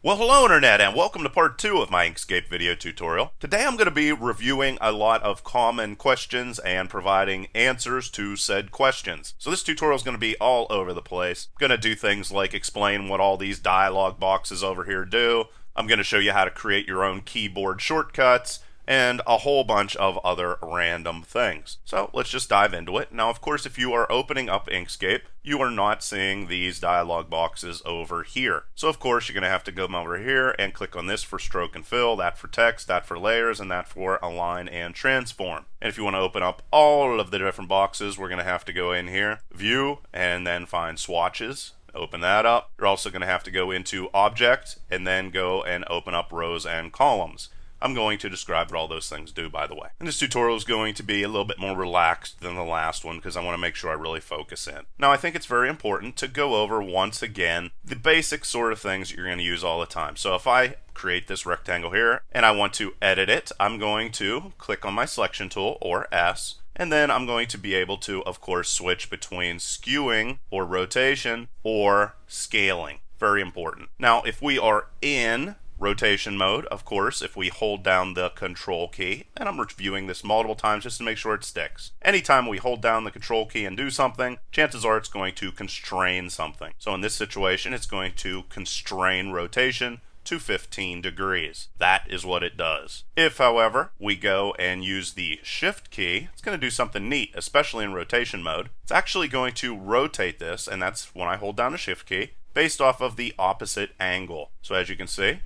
Well, hello Internet, and welcome to part 2 of my Inkscape video tutorial. Today I'm going to be reviewing a lot of common questions and providing answers to said questions. So this tutorial is going to be all over the place. I'm going to do things like explain what all these dialog boxes over here do. I'm going to show you how to create your own keyboard shortcuts, and a whole bunch of other random things. So let's just dive into it. Now, of course, if you are opening up Inkscape, you are not seeing these dialog boxes over here. So of course, you're going to have to come over here and click on this for stroke and fill, that for text, that for layers, and that for align and transform. And if you want to open up all of the different boxes, we're going to have to go in here, view, and then find swatches. Open that up. You're also going to have to go into object and then go and open up rows and columns. I'm going to describe what all those things do, by the way. And this tutorial is going to be a little bit more relaxed than the last one because I want to make sure I really focus in. Now, I think it's very important to go over once again the basic sort of things that you're going to use all the time. So if I create this rectangle here and I want to edit it, I'm going to click on my selection tool, or S, and then I'm going to be able to, of course, switch between skewing or rotation or scaling. Very important. Now, if we are in rotation mode, of course, if we hold down the control key, and I'm reviewing this multiple times just to make sure it sticks. Anytime we hold down the control key and do something, chances are it's going to constrain something. So in this situation, it's going to constrain rotation to 15 degrees. That is what it does. If, however, we go and use the shift key, it's going to do something neat, especially in rotation mode. It's actually going to rotate this, and that's when I hold down the shift key, based off of the opposite angle. So as you can see,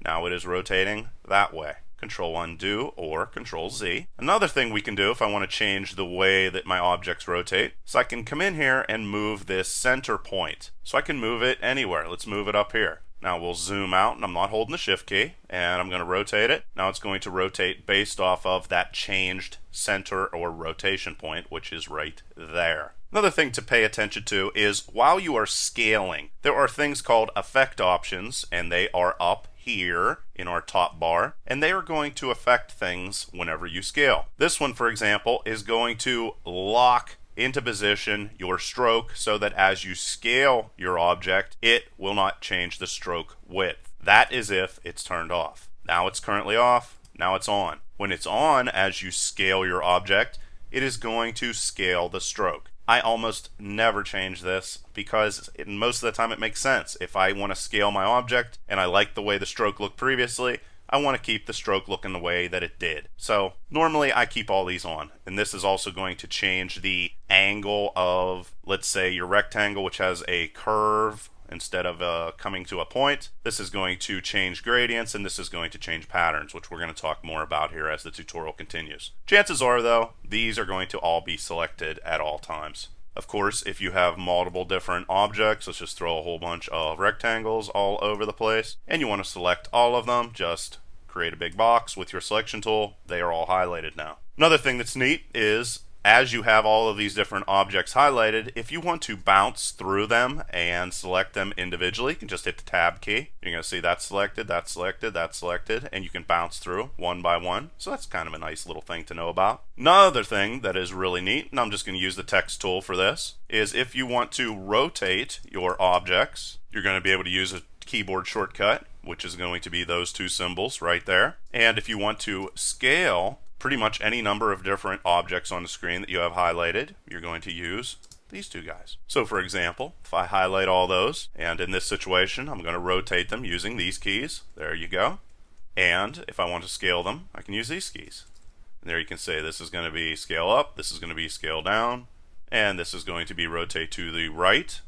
now it is rotating that way. Control undo or Control Z. Another thing we can do if I want to change the way that my objects rotate, so I can come in here and move this center point. So I can move it anywhere. Let's move it up here. Now we'll zoom out, and I'm not holding the shift key, and I'm going to rotate it. Now it's going to rotate based off of that changed center or rotation point, which is right there. Another thing to pay attention to is while you are scaling, there are things called effect options, and they are up here in our top bar, and they are going to affect things whenever you scale. This one, for example, is going to lock into position your stroke so that as you scale your object, it will not change the stroke width. That is if it's turned off. Now it's currently off, now it's on. When it's on, as you scale your object, it is going to scale the stroke. I almost never change this because most of the time it makes sense. If I want to scale my object and I like the way the stroke looked previously, I want to keep the stroke looking the way that it did. So normally I keep all these on, and this is also going to change the angle of, let's say, your rectangle, which has a curve instead of coming to a point. This is going to change gradients, and this is going to change patterns, which we're going to talk more about here as the tutorial continues. Chances are, though, these are going to all be selected at all times. Of course, if you have multiple different objects, let's just throw a whole bunch of rectangles all over the place, and you want to select all of them, just create a big box with your selection tool. They are all highlighted now. Another thing that's neat is, as you have all of these different objects highlighted, if you want to bounce through them and select them individually, you can just hit the tab key. You're going to see that's selected, that's selected, that's selected, and you can bounce through one by one. So that's kind of a nice little thing to know about. Another thing that is really neat, and I'm just going to use the text tool for this, is if you want to rotate your objects, you're going to be able to use a keyboard shortcut, which is going to be those two symbols right there. And if you want to scale pretty much any number of different objects on the screen that you have highlighted, you're going to use these two guys. So for example, if I highlight all those, and in this situation, I'm going to rotate them using these keys. There you go. And if I want to scale them, I can use these keys. And there you can say this is going to be scale up, this is going to be scale down, and this is going to be rotate to the right,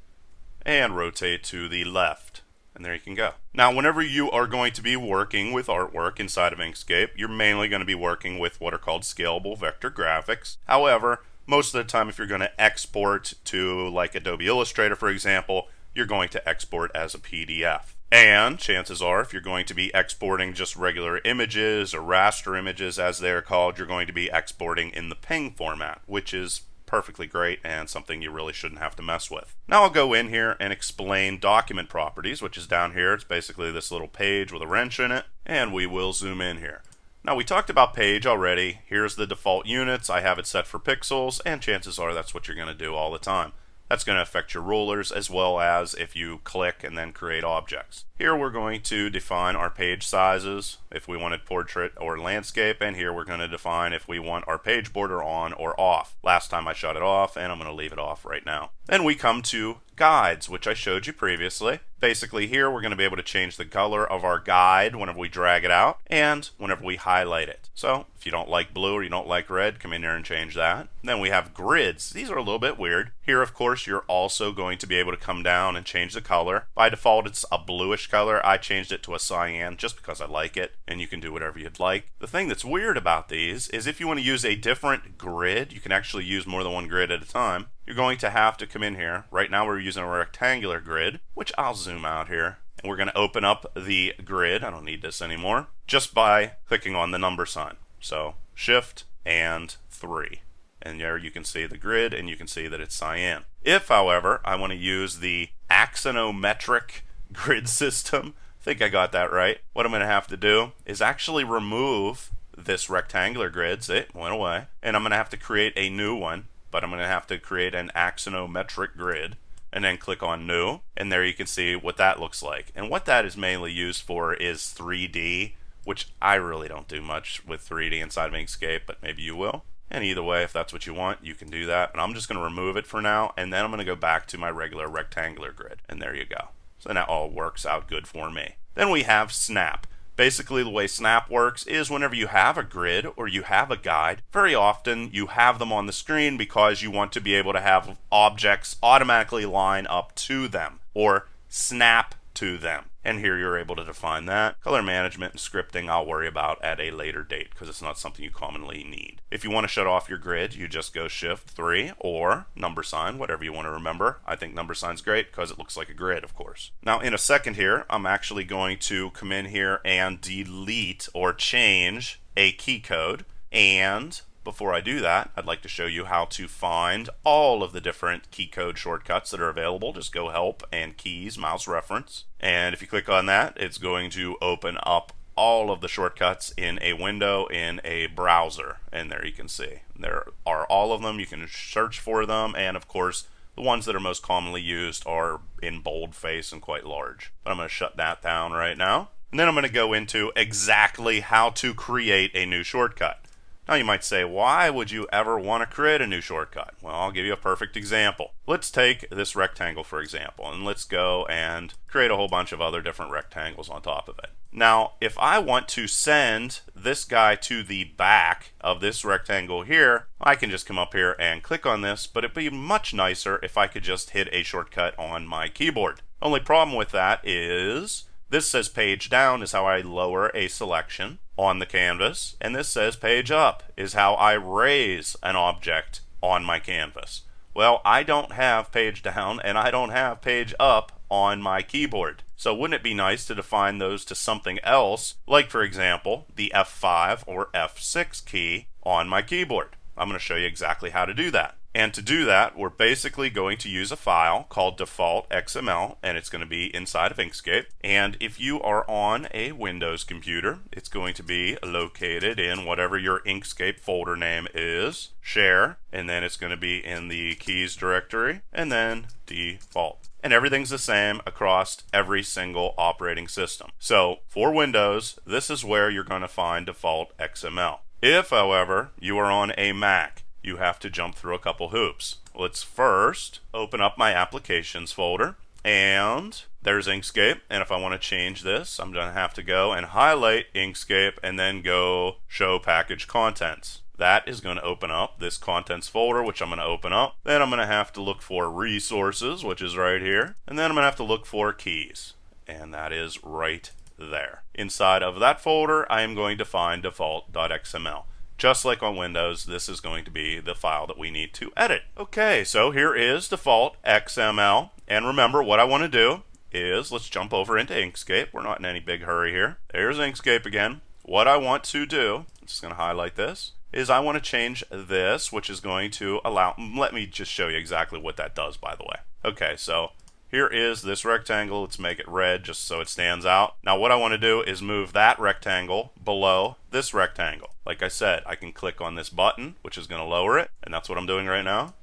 and rotate to the left. And there you can go. Now, whenever you are going to be working with artwork inside of Inkscape, you're mainly going to be working with what are called scalable vector graphics. However, most of the time, if you're going to export to like Adobe Illustrator, for example, you're going to export as a PDF. And chances are, if you're going to be exporting just regular images or raster images, as they're called, you're going to be exporting in the PNG format, which is perfectly great and something you really shouldn't have to mess with. Now I'll go in here and explain document properties, which is down here. It's basically this little page with a wrench in it, and we will zoom in here. Now we talked about page already. Here's the default units. I have it set for pixels, and chances are that's what you're going to do all the time. That's going to affect your rulers as well as if you click and then create objects. Here we're going to define our page sizes if we wanted portrait or landscape, and here we're going to define if we want our page border on or off. Last time I shut it off, and I'm going to leave it off right now. Then we come to guides, which I showed you previously. Basically here we're going to be able to change the color of our guide whenever we drag it out and whenever we highlight it. So if you don't like blue or you don't like red, come in here and change that. Then we have grids. These are a little bit weird. Here of course you're also going to be able to come down and change the color. By default it's a bluish color. I changed it to a cyan just because I like it, and you can do whatever you'd like. The thing that's weird about these is if you want to use a different grid, you can actually use more than one grid at a time. You're going to have to come in here. Right now we're using a rectangular grid, which I'll zoom out here. And we're going to open up the grid. I don't need this anymore. Just by clicking on the number sign. So Shift and 3. And there you can see the grid and you can see that it's cyan. If, however, I want to use the axonometric grid system, I think I got that right. What I'm going to have to do is actually remove this rectangular grid. See, it went away. And I'm going to have to create a new one. But I'm going to have to create an axonometric grid and then click on new, and there you can see what that looks like. And what that is mainly used for is 3D, which I really don't do much with 3D inside of Inkscape, but maybe you will. And either way, if that's what you want, you can do that. And I'm just going to remove it for now, and then I'm going to go back to my regular rectangular grid. And there you go. So that all works out good for me. Then we have snap. Basically, the way snap works is whenever you have a grid or you have a guide, very often you have them on the screen because you want to be able to have objects automatically line up to them or snap to them. And here you're able to define that. Color management and scripting I'll worry about at a later date because it's not something you commonly need. If you want to shut off your grid, you just go Shift 3 or number sign, whatever you want to remember. I think number sign's great because it looks like a grid, of course. Now in a second here, I'm actually going to come in here and delete or change a key code. And before I do that, I'd like to show you how to find all of the different key code shortcuts that are available. Just go Help and Keys, Mouse Reference. And if you click on that, it's going to open up all of the shortcuts in a window in a browser. And there you can see. There are all of them. You can search for them. And of course, the ones that are most commonly used are in boldface and quite large. But I'm going to shut that down right now. And then I'm going to go into exactly how to create a new shortcut. Now you might say, why would you ever want to create a new shortcut? Well, I'll give you a perfect example. Let's take this rectangle, for example, and let's go and create a whole bunch of other different rectangles on top of it. Now, if I want to send this guy to the back of this rectangle here, I can just come up here and click on this, but it'd be much nicer if I could just hit a shortcut on my keyboard. Only problem with that is this says page down is how I lower a selection on the canvas, and this says page up is how I raise an object on my canvas. Well, I don't have page down and I don't have page up on my keyboard. So wouldn't it be nice to define those to something else, like for example, the F5 or F6 key on my keyboard? I'm going to show you exactly how to do that. And to do that, we're basically going to use a file called default XML, and it's going to be inside of Inkscape. And if you are on a Windows computer, it's going to be located in whatever your Inkscape folder name is, share, and then it's going to be in the keys directory, and then default. And everything's the same across every single operating system. So for Windows, this is where you're going to find default XML. If, however, you are on a Mac, you have to jump through a couple hoops. Let's first open up my applications folder, and there's Inkscape. And if I want to change this, I'm going to have to go and highlight Inkscape and then go show package contents. That is going to open up this contents folder, which I'm going to open up. Then I'm going to have to look for resources, which is right here. And then I'm going to have to look for keys, and that is right there. Inside of that folder, I am going to find default.xml. Just like on Windows, this is going to be the file that we need to edit. Okay, so here is default XML. And remember, what I want to do is, let's jump over into Inkscape. We're not in any big hurry here. There's Inkscape again. What I want to do, I'm just going to highlight this, is I want to change this, which is going to allow, let me just show you exactly what that does, by the way. Okay, so here is this rectangle. Let's make it red just so it stands out. Now what I want to do is move that rectangle below this rectangle. Like I said, I can click on this button, which is going to lower it, and that's what I'm doing right now.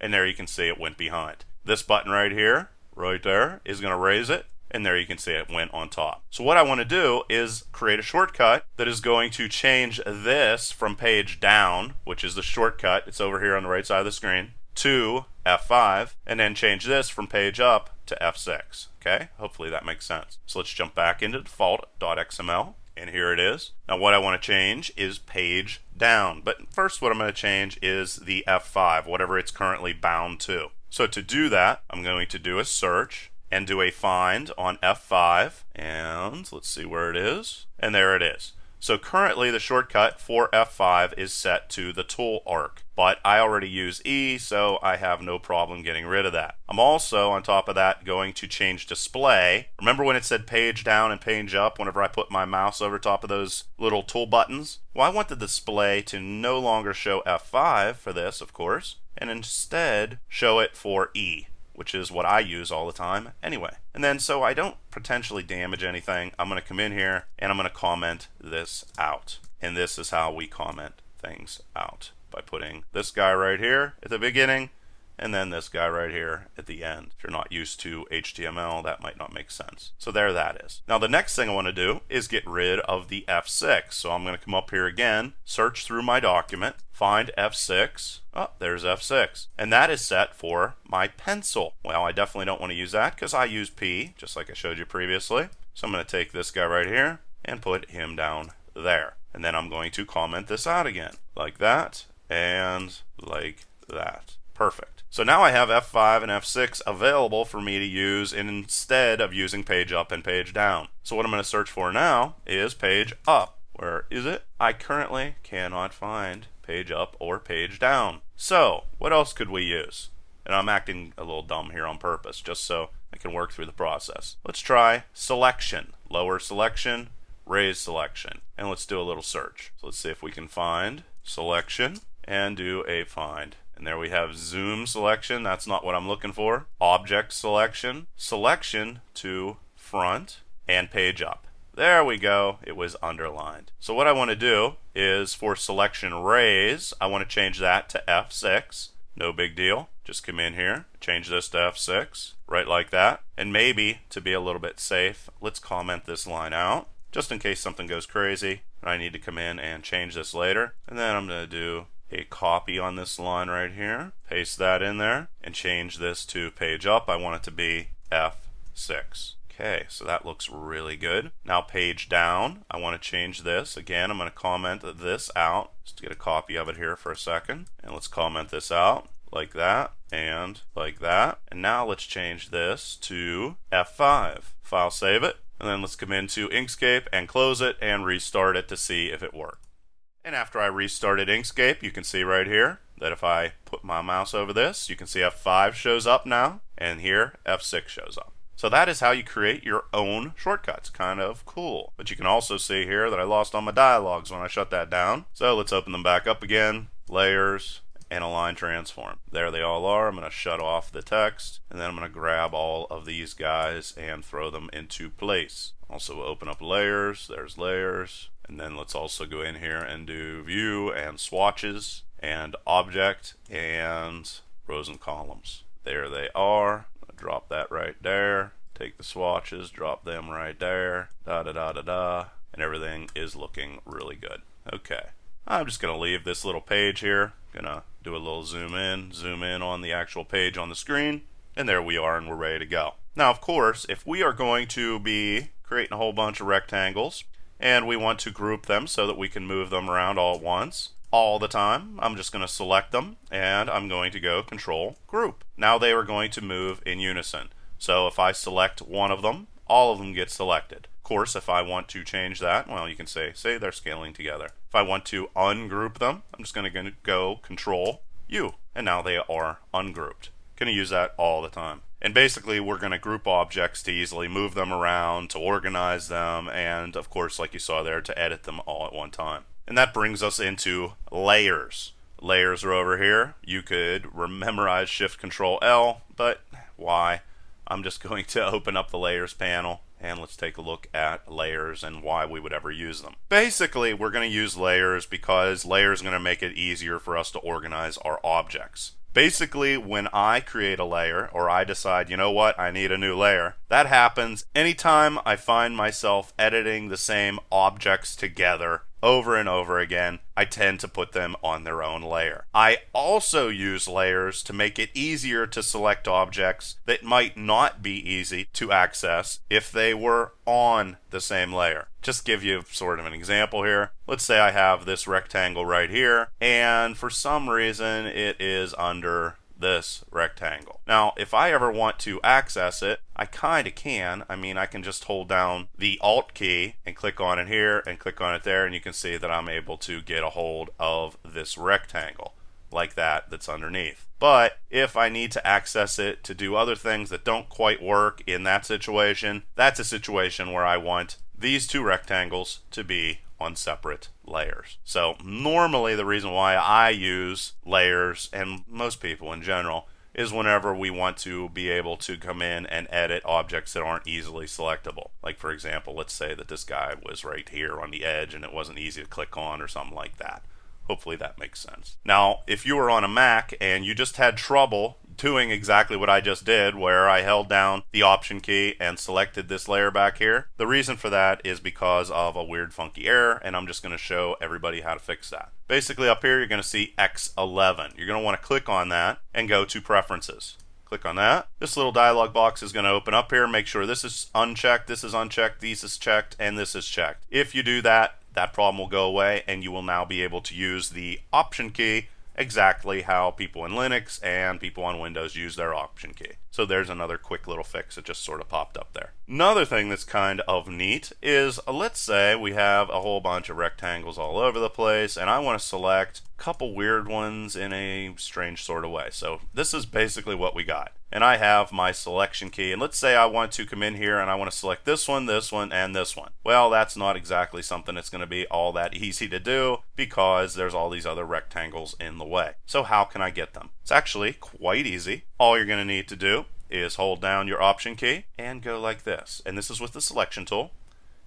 and there you can see it went behind. This button right here, right there, is going to raise it, and there you can see it went on top. So what I want to do is create a shortcut that is going to change this from page down, which is the shortcut, it's over here on the right side of the screen, to F5, and then change this from page up to F6. Okay, hopefully that makes sense. So let's jump back into default.xml, and here it is. Now what I want to change is page down, but first what I'm going to change is the F5, whatever it's currently bound to. So to do that, I'm going to do a search and do a find on F5, and let's see where it is, and there it is. So currently the shortcut for F5 is set to the tool arc, but I already use E, so I have no problem getting rid of that. I'm also, on top of that, going to change display. Remember when it said page down and page up whenever I put my mouse over top of those little tool buttons? Well, I want the display to no longer show F5 for this, of course, and instead show it for E, which is what I use all the time anyway. And then so I don't potentially damage anything, I'm going to come in here and I'm going to comment this out. And this is how we comment things out, by putting this guy right here at the beginning and then this guy right here at the end. If you're not used to HTML, that might not make sense. So there that is. Now the next thing I want to do is get rid of the F6. So I'm going to come up here again, search through my document, find F6. Oh, there's F6. And that is set for my pencil. Well, I definitely don't want to use that because I use P, just like I showed you previously. So I'm going to take this guy right here and put him down there. And then I'm going to comment this out again, like that and like that. Perfect. So now I have F5 and F6 available for me to use instead of using page up and page down. So what I'm going to search for now is page up. Where is it? I currently cannot find page up or page down. So what else could we use? And I'm acting a little dumb here on purpose just so I can work through the process. Let's try selection. Lower selection, raise selection. And let's do a little search. So let's see if we can find selection and do a find. And there we have zoom selection. That's not what I'm looking for. Object selection, selection to front, and page up. There we go. It was underlined. So what I want to do is for selection raise, I want to change that to F6. No big deal. Just come in here, change this to F6, right like that. And maybe to be a little bit safe, let's comment this line out just in case something goes crazy and I need to come in and change this later. And then I'm going to do a copy on this line right here, paste that in there, and change this to page up. I want it to be F6. Okay, so that looks really good. Now page down, I want to change this. Again, I'm going to comment this out. Just get a copy of it here for a second. And let's comment this out like that and like that. And now let's change this to F5. File save it. And then let's come into Inkscape and close it and restart it to see if it worked. And after I restarted Inkscape, you can see right here that if I put my mouse over this, you can see F5 shows up now, and here F6 shows up. So that is how you create your own shortcuts. Kind of cool. But you can also see here that I lost all my dialogues when I shut that down. So let's open them back up again. Layers and align transform. There they all are. I'm going to shut off the text, and then I'm going to grab all of these guys and throw them into place. Also open up layers. There's layers. And then let's also go in here and do view and swatches and object and rows and columns. There they are. Drop that right there. Take the swatches, drop them right there. Da da da da da. And everything is looking really good. Okay. I'm just going to leave this little page here. Gonna do a little zoom in on the actual page on the screen. And there we are, and we're ready to go. Now, of course, if we are going to be creating a whole bunch of rectangles, and we want to group them so that we can move them around all at once, all the time, I'm just going to select them and I'm going to go Control Group. Now they are going to move in unison. So if I select one of them, all of them get selected. Of course, if I want to change that, well, you can say they're scaling together. If I want to ungroup them, I'm just going to go Control U, and now they are ungrouped. Going to use that all the time. And basically we're going to group objects to easily move them around, to organize them, and of course, like you saw there, to edit them all at one time. And that brings us into layers. Layers are over here. You could memorize Shift Control L, but why? I'm just going to open up the layers panel and let's take a look at layers and why we would ever use them. Basically, we're going to use layers because layers are going to make it easier for us to organize our objects. Basically, when I create a layer, or I decide, you know what, I need a new layer, that happens anytime I find myself editing the same objects together over and over again. I tend to put them on their own layer. I also use layers to make it easier to select objects that might not be easy to access if they were on the same layer. Just give you sort of an example here. Let's say I have this rectangle right here, and for some reason it is under this rectangle. Now, if I ever want to access it, I kind of can. I mean, I can just hold down the Alt key and click on it here and click on it there, and you can see that I'm able to get a hold of this rectangle like that that's underneath. But if I need to access it to do other things that don't quite work in that situation, that's a situation where I want these two rectangles to be on separate layers. So normally the reason why I use layers, and most people in general, is whenever we want to be able to come in and edit objects that aren't easily selectable. Like, for example, let's say that this guy was right here on the edge and it wasn't easy to click on or something like that. Hopefully that makes sense. Now, if you were on a Mac and you just had trouble doing exactly what I just did, where I held down the Option key and selected this layer back here, the reason for that is because of a weird funky error, and I'm just going to show everybody how to fix that. Basically, up here you're going to see X11. You're going to want to click on that and go to Preferences. Click on that. This little dialog box is going to open up here. Make sure this is unchecked, this is unchecked, this is checked, and this is checked. If you do that, that problem will go away, and you will now be able to use the Option key exactly how people in Linux and people on Windows use their Option key. So there's another quick little fix that just sort of popped up there. Another thing that's kind of neat is, let's say we have a whole bunch of rectangles all over the place, and I want to select a couple weird ones in a strange sort of way. So this is basically what we got. And I have my selection key, and let's say I want to come in here and I want to select this one, and this one. Well, that's not exactly something that's going to be all that easy to do because there's all these other rectangles in the way. So how can I get them? It's actually quite easy. All you're going to need to do is hold down your Option key and go like this. And this is with the selection tool,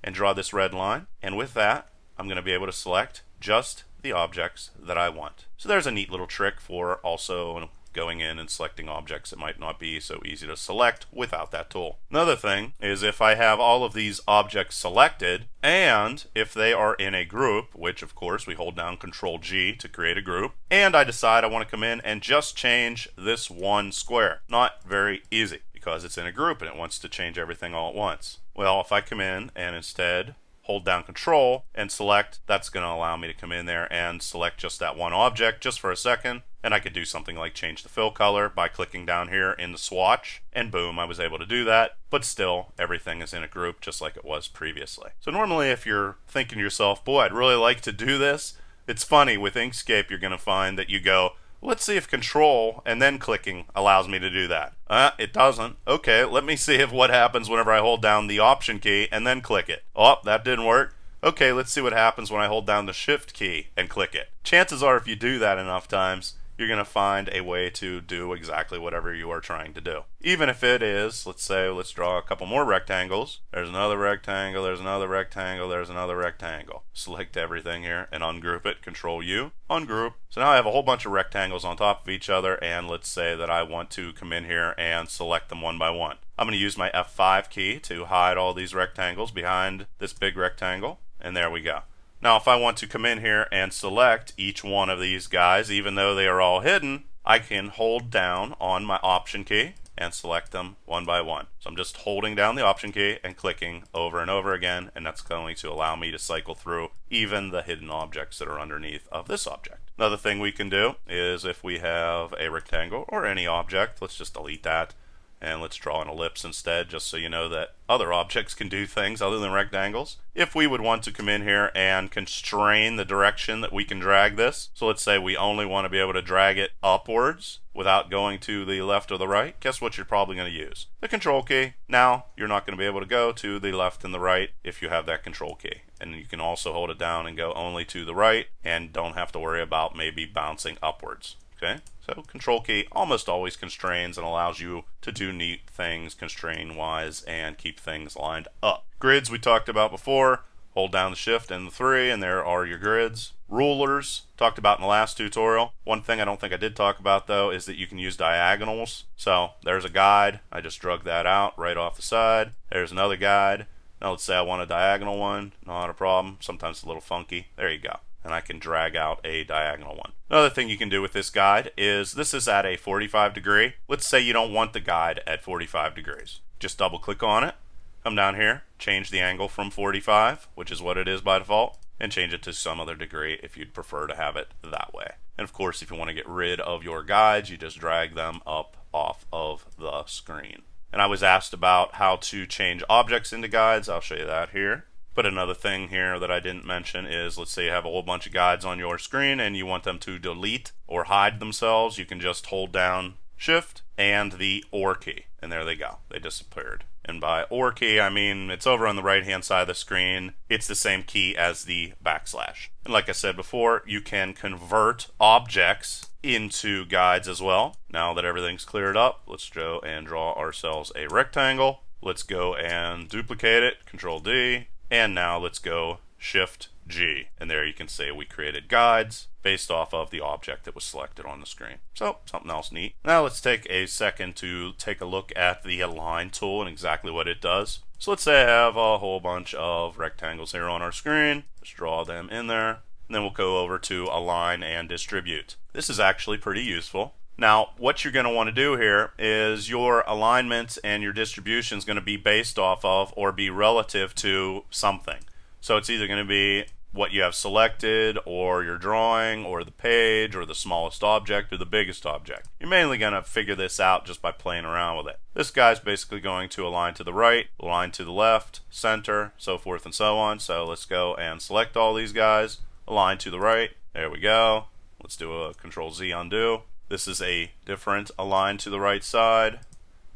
and draw this red line. And with that, I'm going to be able to select just the objects that I want. So there's a neat little trick for also going in and selecting objects that might not be so easy to select without that tool. Another thing is, if I have all of these objects selected, and if they are in a group, which of course we hold down Control G to create a group, and I decide I want to come in and just change this one square. Not very easy because it's in a group and it wants to change everything all at once. Well, if I come in and instead hold down Control and select, that's going to allow me to come in there and select just that one object just for a second. And I could do something like change the fill color by clicking down here in the swatch, and boom, I was able to do that. But still, everything is in a group just like it was previously. So normally if you're thinking to yourself, boy, I'd really like to do this, it's funny, with Inkscape you're going to find that you go, let's see if Control and then clicking allows me to do that. It doesn't. Okay, let me see if what happens whenever I hold down the Option key and then click it. Oh, that didn't work. Okay, let's see what happens when I hold down the Shift key and click it. Chances are, if you do that enough times, you're going to find a way to do exactly whatever you are trying to do. Even if it is, let's draw a couple more rectangles. There's another rectangle, there's another rectangle, there's another rectangle. Select everything here and ungroup it, Control U, ungroup. So now I have a whole bunch of rectangles on top of each other, and let's say that I want to come in here and select them one by one. I'm going to use my F5 key to hide all these rectangles behind this big rectangle, and there we go. Now, if I want to come in here and select each one of these guys, even though they are all hidden, I can hold down on my Option key and select them one by one. So I'm just holding down the Option key and clicking over and over again, and that's going to allow me to cycle through even the hidden objects that are underneath of this object. Another thing we can do is, if we have a rectangle or any object, let's just delete that. And let's draw an ellipse instead, just so you know that other objects can do things other than rectangles. If we would want to come in here and constrain the direction that we can drag this, so let's say we only want to be able to drag it upwards without going to the left or the right, guess what you're probably going to use? The Control key. Now you're not going to be able to go to the left and the right if you have that Control key. And you can also hold it down and go only to the right and don't have to worry about maybe bouncing upwards. Okay, so Control key almost always constrains and allows you to do neat things constrain wise and keep things lined up. Grids we talked about before. hold down the shift and the 3, and there are your grids. Rulers, talked about in the last tutorial. One thing I don't think I did talk about though is that you can use diagonals. So there's a guide, I just drug that out right off the side. There's another guide. Now let's say I want a diagonal one, not a problem. Sometimes it's a little funky. There you go. And I can drag out a diagonal one. Another thing you can do with this guide is this is at a 45 degree. Let's say you don't want the guide at 45 degrees. Just double click on it, come down here, change the angle from 45, which is what it is by default, and change it to some other degree if you'd prefer to have it that way. And of course, if you want to get rid of your guides, you just drag them up off of the screen. And I was asked about how to change objects into guides. I'll show you that here. But another thing here that I didn't mention is, let's say you have a whole bunch of guides on your screen and you want them to delete or hide themselves. You can just hold down Shift and the OR key, and there they go. They disappeared. And by OR key, I mean it's over on the right hand side of the screen. It's the same key as the backslash. And like I said before, you can convert objects into guides as well. Now that everything's cleared up, let's go and draw ourselves a rectangle. Let's go and duplicate it, Control D. And now let's go Shift G. And there you can see we created guides based off of the object that was selected on the screen. So something else neat. Now let's take a second to take a look at the Align tool and exactly what it does. So let's say I have a whole bunch of rectangles here on our screen. Let's draw them in there. And then we'll go over to Align and Distribute. This is actually pretty useful. Now, what you're going to want to do here is your alignment and your distribution is going to be based off of or be relative to something. So it's either going to be what you have selected or your drawing or the page or the smallest object or the biggest object. You're mainly going to figure this out just by playing around with it. This guy's basically going to align to the right, align to the left, center, so forth and so on. So let's go and select all these guys, align to the right. There we go. Let's do a Control Z undo. This is a different align to the right side,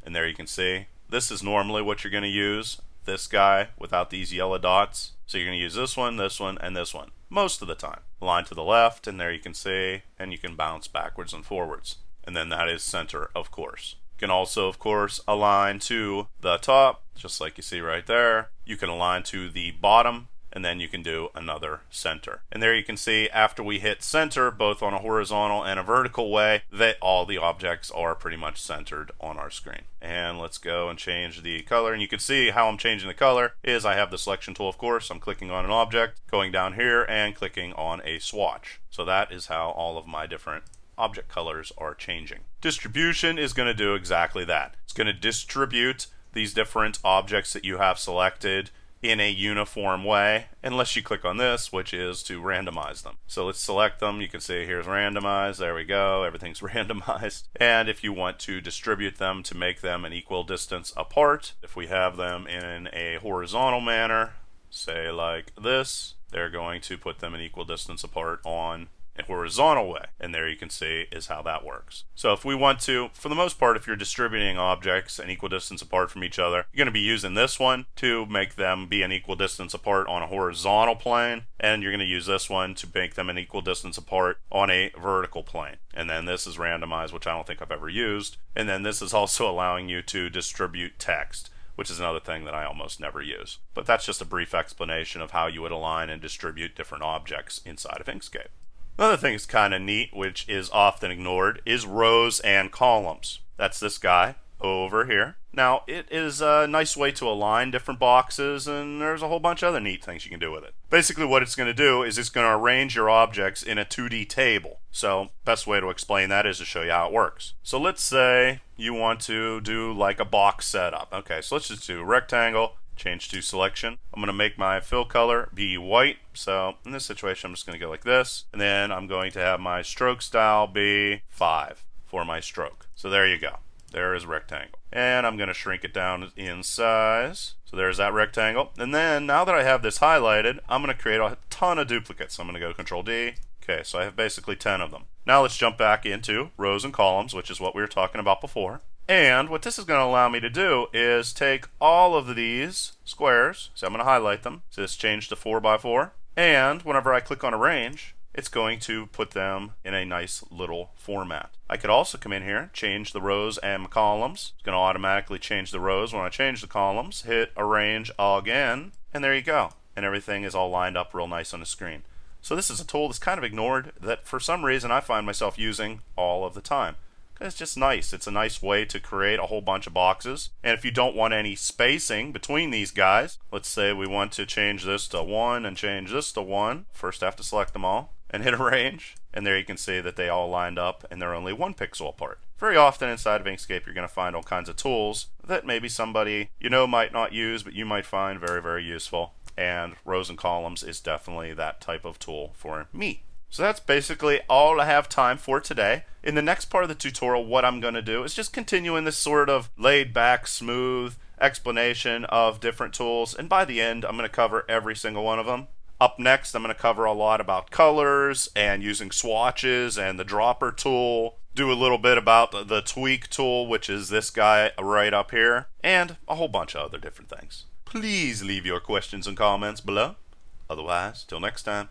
and there you can see this is normally what you're going to use, this guy without these yellow dots. So you're going to use this one, and this one most of the time. Align to the left, and there you can see, and you can bounce backwards and forwards. And then that is center, of course. You can also, of course, align to the top, just like you see right there. You can align to the bottom, and then you can do another center. And there you can see after we hit center, both on a horizontal and a vertical way, that all the objects are pretty much centered on our screen. And let's go and change the color. And you can see how I'm changing the color is I have the selection tool, of course. I'm clicking on an object, going down here and clicking on a swatch. So that is how all of my different object colors are changing. Distribution is going to do exactly that. It's going to distribute these different objects that you have selected in a uniform way, unless you click on this, which is to randomize them. So let's select them. You can see here's randomized. There we go. Everything's randomized. And if you want to distribute them to make them an equal distance apart, if we have them in a horizontal manner, say like this, they're going to put them an equal distance apart on a horizontal way, and there you can see is how that works. So if we want to, for the most part, if you're distributing objects an equal distance apart from each other, you're going to be using this one to make them be an equal distance apart on a horizontal plane, and you're going to use this one to make them an equal distance apart on a vertical plane. And then this is randomized, which I don't think I've ever used, and then this is also allowing you to distribute text, which is another thing that I almost never use. But that's just a brief explanation of how you would align and distribute different objects inside of Inkscape. Another thing that's kind of neat, which is often ignored, is rows and columns. That's this guy over here. Now, it is a nice way to align different boxes, and there's a whole bunch of other neat things you can do with it. Basically, what it's going to do is it's going to arrange your objects in a 2D table. So, best way to explain that is to show you how it works. So, let's say you want to do like a box setup. Okay, so let's just do rectangle. Change to selection. I'm going to make my fill color be white. So in this situation, I'm just going to go like this. And then I'm going to have my stroke style be 5 for my stroke. So there you go. There is rectangle. And I'm going to shrink it down in size. So there's that rectangle. And then now that I have this highlighted, I'm going to create a ton of duplicates. So I'm going to go Control D. Okay, so I have basically 10 of them. Now let's jump back into rows and columns, which is what we were talking about before. And what this is going to allow me to do is take all of these squares, so I'm going to highlight them, so this changed to 4x4, and whenever I click on arrange, it's going to put them in a nice little format. I could also come in here, change the rows and columns. It's going to automatically change the rows when I change the columns, hit arrange again, and there you go. and everything is all lined up real nice on the screen. So this is a tool that's kind of ignored that for some reason I find myself using all of the time. It's just nice. It's a nice way to create a whole bunch of boxes. And if you don't want any spacing between these guys, let's say we want to change this to 1 and change this to 1. First I have to select them all and hit arrange. And there you can see that they all lined up and they're only 1 pixel apart. Very often inside of Inkscape you're going to find all kinds of tools that maybe somebody you know might not use, but you might find very, very useful. And rows and columns is definitely that type of tool for me. So that's basically all I have time for today. In the next part of the tutorial, what I'm going to do is just continue in this sort of laid back, smooth explanation of different tools. And by the end, I'm going to cover every single one of them. Up next, I'm going to cover a lot about colors and using swatches and the dropper tool. Do a little bit about the tweak tool, which is this guy right up here. And a whole bunch of other different things. Please leave your questions and comments below. Otherwise, till next time.